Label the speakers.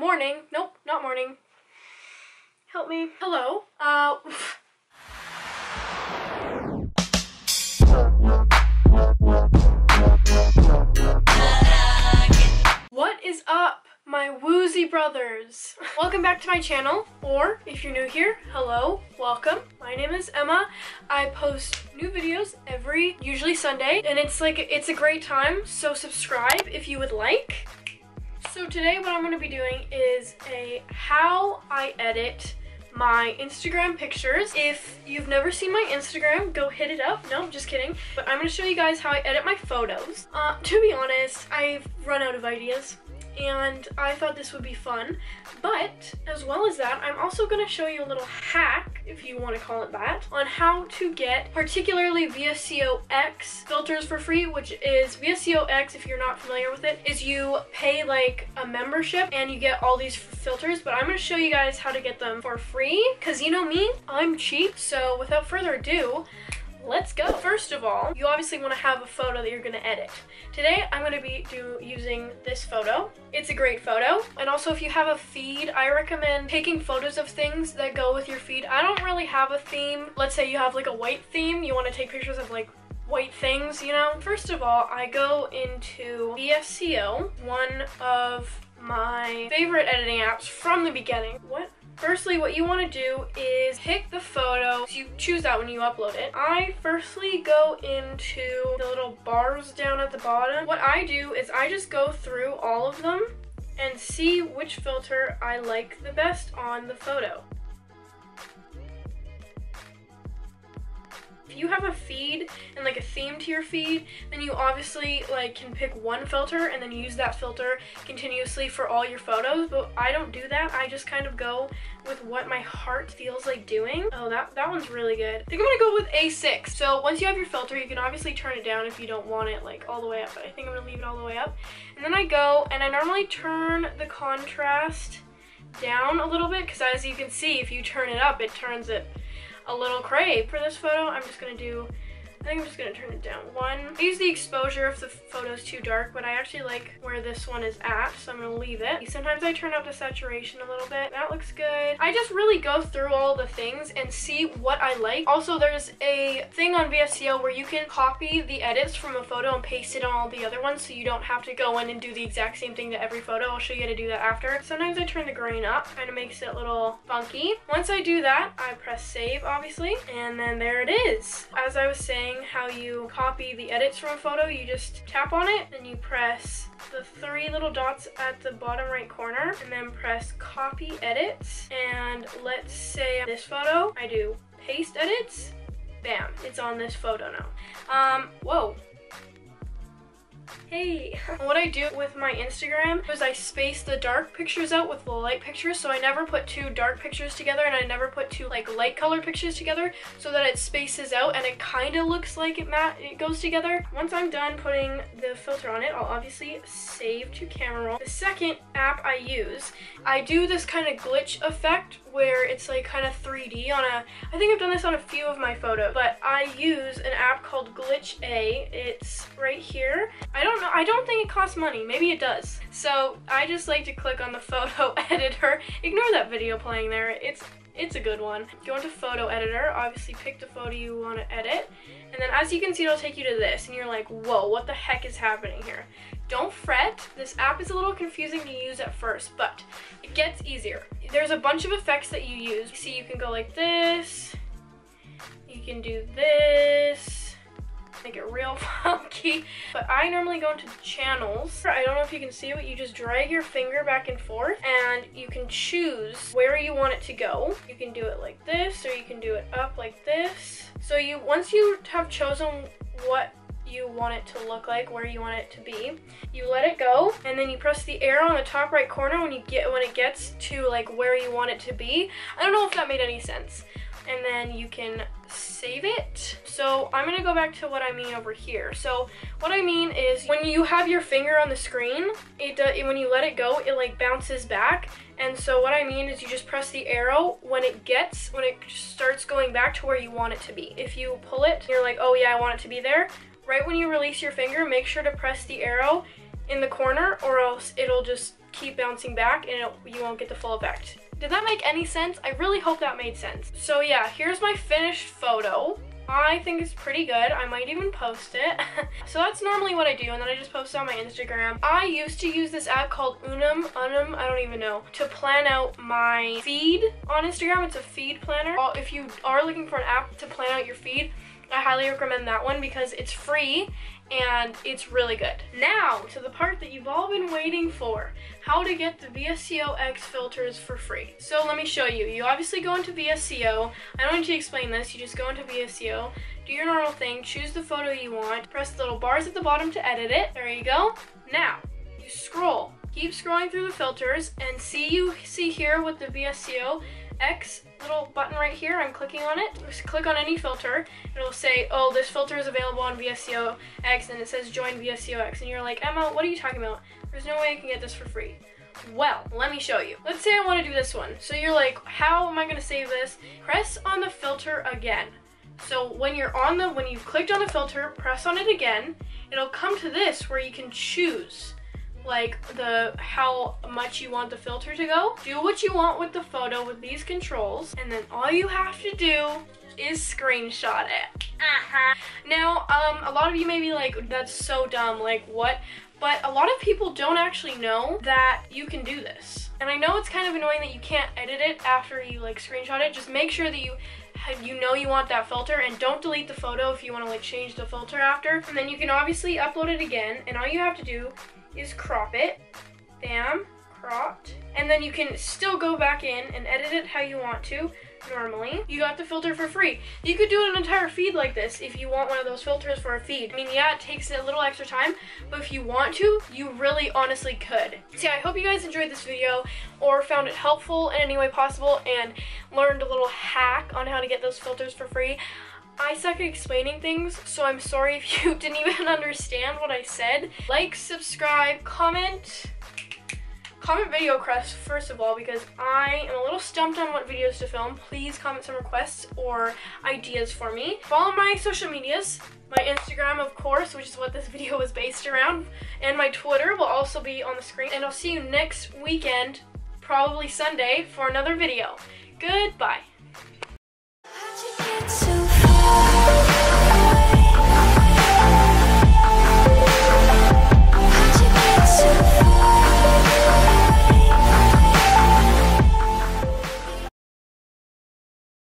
Speaker 1: morning. Nope, not morning. Help me. Hello. What is up, my woozy brothers? Welcome back to my channel, or if you're new here, hello, welcome. My name is Emma. I post new videos usually Sunday, and it's a great time, so subscribe if you would like. So today what I'm going to be doing is how I edit my Instagram pictures. If you've never seen my Instagram, go hit it up. No, I'm just kidding. But I'm going to show you guys how I edit my photos. To be honest, I've run out of ideas, and I thought this would be fun. But as well as that, I'm also going to show you a little hack, if you want to call it that, on how to get particularly VSCO X filters for free, which is VSCO X, if you're not familiar with it, is you pay like a membership and you get all these filters. But I'm going to show you guys how to get them for free, because you know me, I'm cheap. So without further ado, let's go. First of all, you obviously want to have a photo that you're going to edit. Today, I'm going to be using this photo. It's a great photo. And also, if you have a feed, I recommend taking photos of things that go with your feed. I don't really have a theme. Let's say you have like a white theme. You want to take pictures of like white things, you know? First of all, I go into VSCO, one of my favorite editing apps from the beginning. Firstly, what you want to do is pick the photo. So you choose that when you upload it. I firstly go into the little bars down at the bottom. What I do is I just go through all of them and see which filter I like the best on the photo. If you have a feed and like a theme to your feed, then you obviously like can pick one filter and then use that filter continuously for all your photos. But I don't do that. I just kind of go with what my heart feels like doing. Oh, that one's really good. I think I'm gonna go with A6. So once you have your filter, you can obviously turn it down if you don't want it like all the way up, but I think I'm gonna leave it all the way up. And then I go and I normally turn the contrast down a little bit, because as you can see, if you turn it up, it turns it a little cray. For this photo, I think I'm just gonna turn it down one. I use the exposure if the photo's too dark, but I actually like where this one is at, so I'm gonna leave it. Sometimes I turn up the saturation a little bit. That looks good. I just really go through all the things and see what I like. Also, there's a thing on VSCO where you can copy the edits from a photo and paste it on all the other ones, so you don't have to go in and do the exact same thing to every photo. I'll show you how to do that after. Sometimes I turn the grain up, kind of makes it a little funky. Once I do that, I press save, obviously, and then there it is. As I was saying, how you copy the edits from a photo, you just tap on it, then you press the three little dots at the bottom right corner, and then press copy edits. And let's say this photo, I do paste edits, bam, it's on this photo now. Whoa. Hey. What I do with my Instagram is I space the dark pictures out with the light pictures, so I never put two dark pictures together and I never put two like light color pictures together, so that it spaces out and it kind of looks like it goes together. Once I'm done putting the filter on it, I'll obviously save to camera roll. The second app I use, I do this kind of glitch effect where it's like kind of 3D on I think I've done this on a few of my photos, but I use an app called Glitch A. It's right here. I don't think it costs money. Maybe it does. So I just like to click on the photo editor. Ignore that video playing there. It's a good one. Go into photo editor, obviously pick the photo you want to edit, and then as you can see, it'll take you to this, and you're like, whoa, what the heck is happening here? Don't fret. This app is a little confusing to use at first, but it gets easier. There's a bunch of effects that you use. See, you can go like this. You can do this. Make it real funky. But I normally go into channels. I don't know if you can see it, but you just drag your finger back and forth, and you can choose where you want it to go. You can do it like this, or you can do it up like this. So once you have chosen what you want it to look like, where you want it to be, you let it go, and then you press the arrow on the top right corner when it gets to like where you want it to be. I don't know if that made any sense. And then you can save it. So I'm gonna go back to what I mean over here. So what I mean is when you have your finger on the screen, when you let it go, it like bounces back. And so what I mean is you just press the arrow when it starts going back to where you want it to be. If you pull it, you're like, oh yeah, I want it to be there. Right when you release your finger, make sure to press the arrow in the corner, or else it'll just keep bouncing back and you won't get the full effect. Did that make any sense? I really hope that made sense. So yeah, here's my finished photo. I think it's pretty good. I might even post it. So that's normally what I do, and then I just post it on my Instagram. I used to use this app called Unum, I don't even know, to plan out my feed on Instagram. It's a feed planner. If you are looking for an app to plan out your feed, I highly recommend that one because it's free and it's really good. Now, to the part that you've all been waiting for, how to get the VSCO X filters for free. So let me show you. You obviously go into VSCO. I don't need to explain this. You just go into VSCO, do your normal thing, choose the photo you want, press the little bars at the bottom to edit it. There you go. Now, you scroll. Keep scrolling through the filters and see here with the VSCO X little button right here, I'm clicking on it. Just click on any filter. It'll say, oh, this filter is available on VSCO X, and it says join VSCO X. And you're like, Emma, what are you talking about? There's no way I can get this for free. Well, let me show you. Let's say I want to do this one. So you're like, how am I going to save this? Press on the filter again. So when you've clicked on the filter, press on it again. It'll come to this where you can choose like how much you want the filter to go. Do what you want with the photo with these controls, and then all you have to do is screenshot it. Now, a lot of you may be like, that's so dumb, like what? But a lot of people don't actually know that you can do this. And I know it's kind of annoying that you can't edit it after you like screenshot it. Just make sure that you know you want that filter, and don't delete the photo if you want to like change the filter after. And then you can obviously upload it again, and all you have to do is crop it. Bam, cropped. And then you can still go back in and edit it how you want to normally. You got the filter for free. You could do an entire feed like this if you want one of those filters for a feed. I mean, yeah, it takes a little extra time, but if you want to, you really honestly could. So yeah, I hope you guys enjoyed this video or found it helpful in any way possible and learned a little hack on how to get those filters for free. I suck at explaining things, so I'm sorry if you didn't even understand what I said. Like, subscribe, comment video requests first of all, because I am a little stumped on what videos to film. Please comment some requests or ideas for me. Follow my social medias. My Instagram, of course, which is what this video was based around, and my Twitter will also be on the screen. And I'll see you next weekend, probably Sunday, for another video. Goodbye.